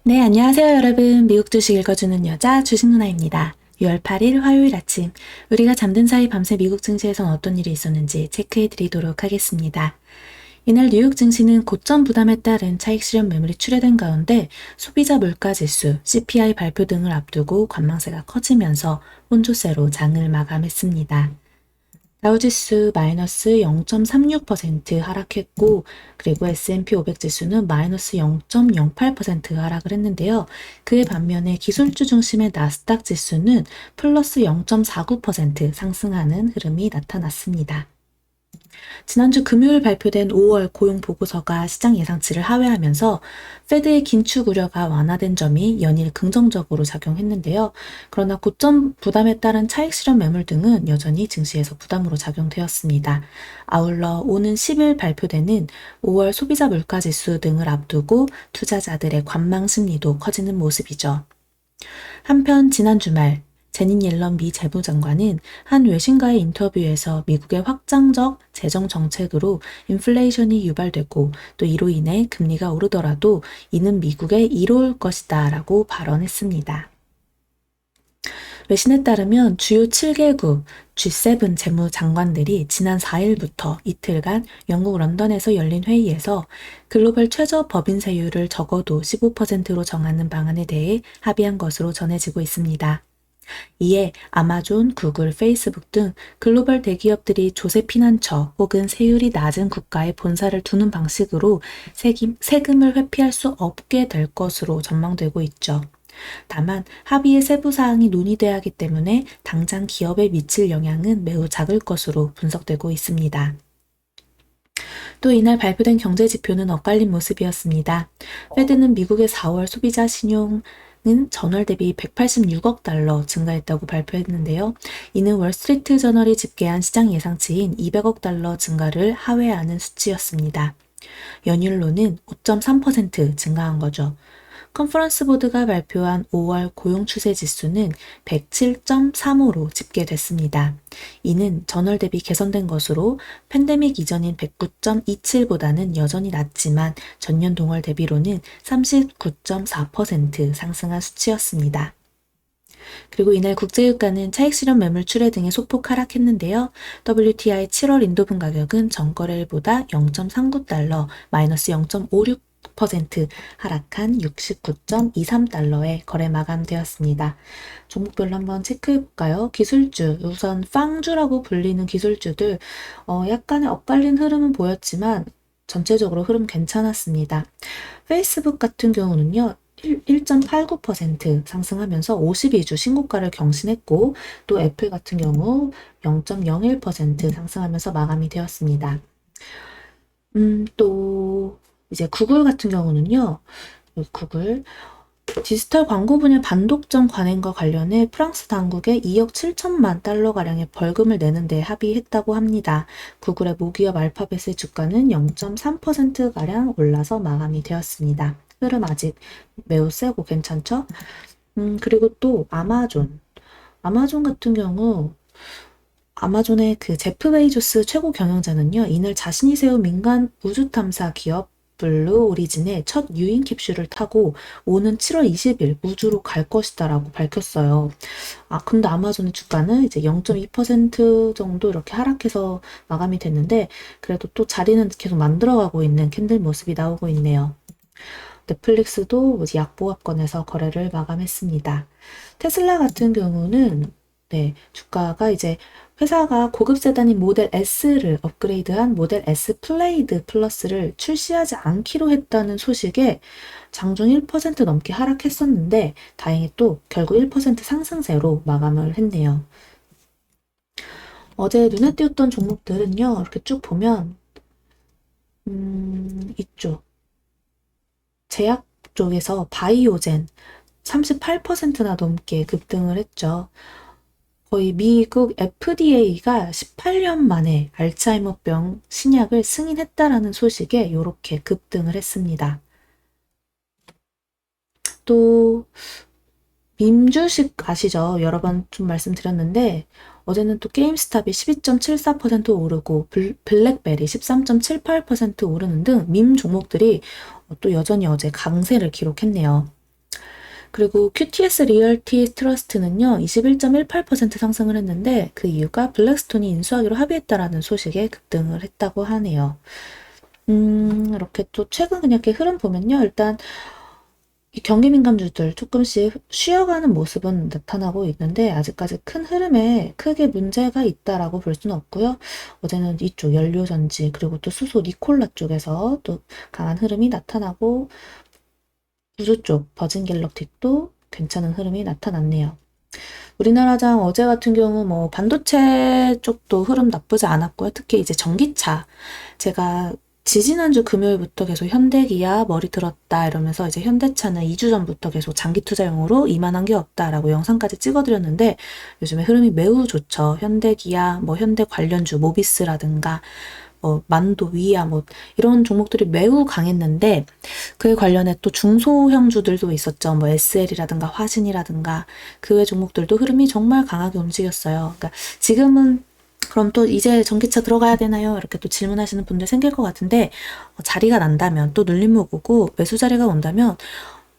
네, 안녕하세요, 여러분. 미국 주식 읽어주는 여자 주식 누나입니다. 6월 8일 화요일 아침, 우리가 잠든 사이 밤새 미국 증시에선 어떤 일이 있었는지 체크해 드리도록 하겠습니다. 이날 뉴욕 증시는 고점 부담에 따른 차익 실현 매물이 출회된 가운데 소비자 물가 지수, CPI 발표 등을 앞두고 관망세가 커지면서 혼조세로 장을 마감했습니다. 다우지수 마이너스 0.36% 하락했고, 그리고 S&P 500 지수는 마이너스 0.08% 하락을 했는데요. 그에 반면에 기술주 중심의 나스닥 지수는 플러스 0.49% 상승하는 흐름이 나타났습니다. 지난주 금요일 발표된 5월 고용 보고서가 시장 예상치를 하회하면서 페드의 긴축 우려가 완화된 점이 연일 긍정적으로 작용했는데요. 그러나 고점 부담에 따른 차익 실현 매물 등은 여전히 증시에서 부담으로 작용되었습니다. 아울러 오는 10일 발표되는 5월 소비자 물가 지수 등을 앞두고 투자자들의 관망 심리도 커지는 모습이죠. 한편 지난 주말 제닛 옐런 미 재무장관은 한 외신과의 인터뷰에서 미국의 확장적 재정 정책으로 인플레이션이 유발되고 또 이로 인해 금리가 오르더라도 이는 미국에 이로울 것이다 라고 발언했습니다. 외신에 따르면 주요 7개국 G7 재무장관들이 지난 4일부터 이틀간 영국 런던에서 열린 회의에서 글로벌 최저 법인세율을 적어도 15%로 정하는 방안에 대해 합의한 것으로 전해지고 있습니다. 이에 아마존, 구글, 페이스북 등 글로벌 대기업들이 조세 피난처 혹은 세율이 낮은 국가에 본사를 두는 방식으로 세금을 회피할 수 없게 될 것으로 전망되고 있죠. 다만 합의의 세부 사항이 논의돼야 하기 때문에 당장 기업에 미칠 영향은 매우 작을 것으로 분석되고 있습니다. 또 이날 발표된 경제 지표는 엇갈린 모습이었습니다. 페드는 미국의 4월 소비자 신용 는 전월 대비 186억 달러 증가했다고 발표했는데요. 이는 월스트리트 저널이 집계한 시장 예상치인 200억 달러 증가를 하회하는 수치였습니다. 연율로는 5.3% 증가한 거죠. 컨퍼런스 보드가 발표한 5월 고용 추세 지수는 107.35로 집계됐습니다. 이는 전월 대비 개선된 것으로 팬데믹 이전인 109.27보다는 여전히 낮지만 전년 동월 대비로는 39.4% 상승한 수치였습니다. 그리고 이날 국제유가는 차익 실현 매물 출회 등의 소폭 하락했는데요. WTI 7월 인도분 가격은 전거래일보다 0.39달러, 마이너스 0.56% 하락한 69.23달러에 거래 마감되었습니다. 종목별로 한번 체크해 볼까요? 기술주, 우선 빵주라고 불리는 기술주들 약간의 엇갈린 흐름은 보였지만 전체적으로 흐름 괜찮았습니다. 페이스북 같은 경우는요. 1.89% 상승하면서 52주 신고가를 경신했고 또 애플 같은 경우 0.01% 상승하면서 마감이 되었습니다. 또 이제 구글 같은 경우는요. 구글 디지털 광고 분야 반독점 관행과 관련해 프랑스 당국에 2억 7천만 달러가량의 벌금을 내는 데 합의했다고 합니다. 구글의 모기업 알파벳의 주가는 0.3%가량 올라서 마감이 되었습니다. 흐름 아직 매우 세고 괜찮죠? 그리고 또 아마존 같은 경우 아마존의 그 제프 베이조스 최고 경영자는요, 이날 자신이 세운 민간 우주 탐사 기업 블루 오리진의 첫 유인 캡슐을 타고 오는 7월 20일 우주로 갈 것이다라고 밝혔어요. 근데 아마존의 주가는 이제 0.2% 정도 이렇게 하락해서 마감이 됐는데 그래도 또 자리는 계속 만들어가고 있는 캔들 모습이 나오고 있네요. 넷플릭스도 약보합권에서 거래를 마감했습니다. 테슬라 같은 경우는 주가가 이제 회사가 고급 세단인 모델 S를 업그레이드한 모델 S 플레이드 플러스를 출시하지 않기로 했다는 소식에 장중 1% 넘게 하락했었는데 다행히 또 결국 1% 상승세로 마감을 했네요. 어제 눈에 띄었던 종목들은요. 이렇게 쭉 보면 이쪽 제약 쪽에서 바이오젠 38%나 넘게 급등을 했죠. 거의 미국 FDA가 18년 만에 알츠하이머병 신약을 승인했다라는 소식에 이렇게 급등을 했습니다. 또 밈주식 아시죠? 여러 번 좀 말씀드렸는데 어제는 또 게임스탑이 12.74% 오르고 블랙베리 13.78% 오르는 등 밈 종목들이 또 여전히 어제 강세를 기록했네요. 그리고 QTS 리얼티 트러스트는요, 21.18% 상승을 했는데 그 이유가 블랙스톤이 인수하기로 합의했다라는 소식에 급등을 했다고 하네요. 이렇게 또 최근 그냥 이렇게 흐름 보면요, 일단 이 경기 민감주들 조금씩 쉬어가는 모습은 나타나고 있는데 아직까지 큰 흐름에 크게 문제가 있다라고 볼 수는 없고요. 어제는 이쪽 연료전지 그리고 또 수소 니콜라 쪽에서 또 강한 흐름이 나타나고 우주 쪽 버진 갤럭틱도 괜찮은 흐름이 나타났네요. 우리나라장 어제 같은 경우 뭐 반도체 쪽도 흐름 나쁘지 않았고요. 특히 이제 전기차 제가 지지난주 금요일부터 계속 현대기아 머리 들었다 이러면서 이제 현대차는 2주 전부터 계속 장기 투자용으로 이만한 게 없다라고 영상까지 찍어드렸는데 요즘에 흐름이 매우 좋죠. 현대기아, 뭐 현대 관련주 모비스라든가 만도, 위아 뭐 이런 종목들이 매우 강했는데 그에 관련해 또 중소형주들도 있었죠. 뭐 SL이라든가 화신이라든가 그 외 종목들도 흐름이 정말 강하게 움직였어요. 그러니까 지금은 그럼 또 이제 전기차 들어가야 되나요? 이렇게 또 질문하시는 분들 생길 것 같은데 자리가 난다면 또 눌림목 오고 매수 자리가 온다면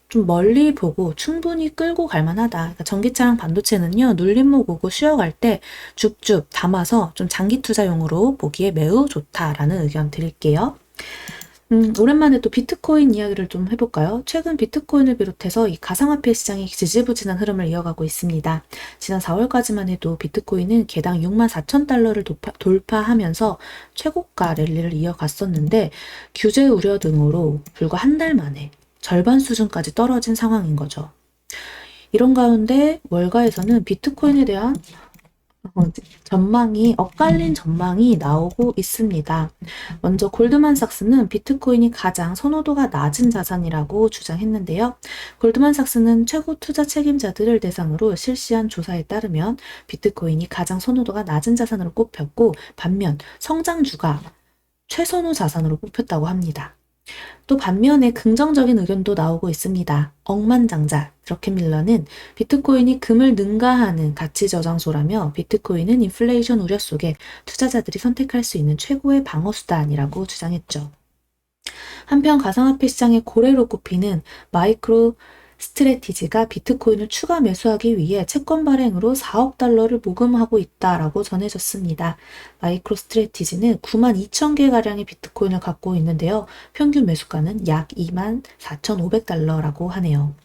좀 멀리 보고 충분히 끌고 갈 만하다. 그러니까 전기차랑 반도체는요, 눌림목 오고 쉬어갈 때 줍줍 담아서 좀 장기 투자용으로 보기에 매우 좋다라는 의견 드릴게요. 오랜만에 또 비트코인 이야기를 좀 해볼까요? 최근 비트코인을 비롯해서 이 가상화폐 시장이 지지부진한 흐름을 이어가고 있습니다. 지난 4월까지만 해도 비트코인은 개당 64,000달러를 돌파하면서 최고가 랠리를 이어갔었는데 규제 우려 등으로 불과 한 달 만에 절반 수준까지 떨어진 상황인 거죠. 이런 가운데 월가에서는 비트코인에 대한 엇갈린 전망이 나오고 있습니다. 먼저 골드만삭스는 비트코인이 가장 선호도가 낮은 자산이라고 주장했는데요. 골드만삭스는 최고 투자 책임자들을 대상으로 실시한 조사에 따르면 비트코인이 가장 선호도가 낮은 자산으로 꼽혔고 반면 성장주가 최선호 자산으로 뽑혔다고 합니다. 또 반면에 긍정적인 의견도 나오고 있습니다. 억만장자 드러켄밀러는 비트코인이 금을 능가하는 가치 저장소라며 비트코인은 인플레이션 우려 속에 투자자들이 선택할 수 있는 최고의 방어수단이라고 주장했죠. 한편 가상화폐 시장의 고래로 꼽히는 마이크로 스트래티지가 비트코인을 추가 매수하기 위해 채권 발행으로 4억 달러를 모금하고 있다라고 전해졌습니다. 마이크로 스트래티지는 9만 2천 개가량의 비트코인을 갖고 있는데요. 평균 매수가는 약 2만 4,500달러라고 하네요.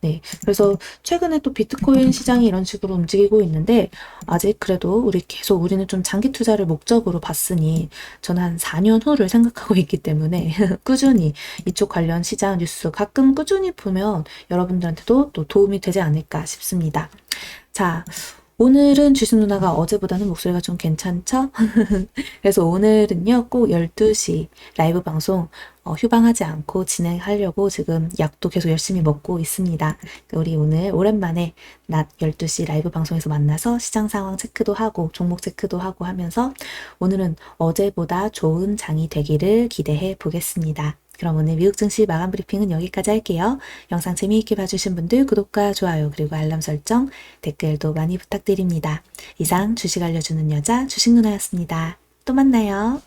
네, 그래서 최근에 또 비트코인 시장이 이런 식으로 움직이고 있는데 아직 그래도 우리는 좀 장기 투자를 목적으로 봤으니 저는 한 4년 후를 생각하고 있기 때문에 꾸준히 이쪽 관련 시장 뉴스 가끔 꾸준히 보면 여러분들한테도 또 도움이 되지 않을까 싶습니다. 자, 오늘은 주식 누나가 어제보다는 목소리가 좀 괜찮죠? 그래서 오늘은요, 꼭 12시 라이브 방송 휴방하지 않고 진행하려고 지금 약도 계속 열심히 먹고 있습니다. 우리 오늘 오랜만에 낮 12시 라이브 방송에서 만나서 시장 상황 체크도 하고 종목 체크도 하고 하면서 오늘은 어제보다 좋은 장이 되기를 기대해 보겠습니다. 그럼 오늘 미국 증시 마감 브리핑은 여기까지 할게요. 영상 재미있게 봐주신 분들 구독과 좋아요 그리고 알람 설정, 댓글도 많이 부탁드립니다. 이상 주식 알려주는 여자 주식 누나였습니다. 또 만나요.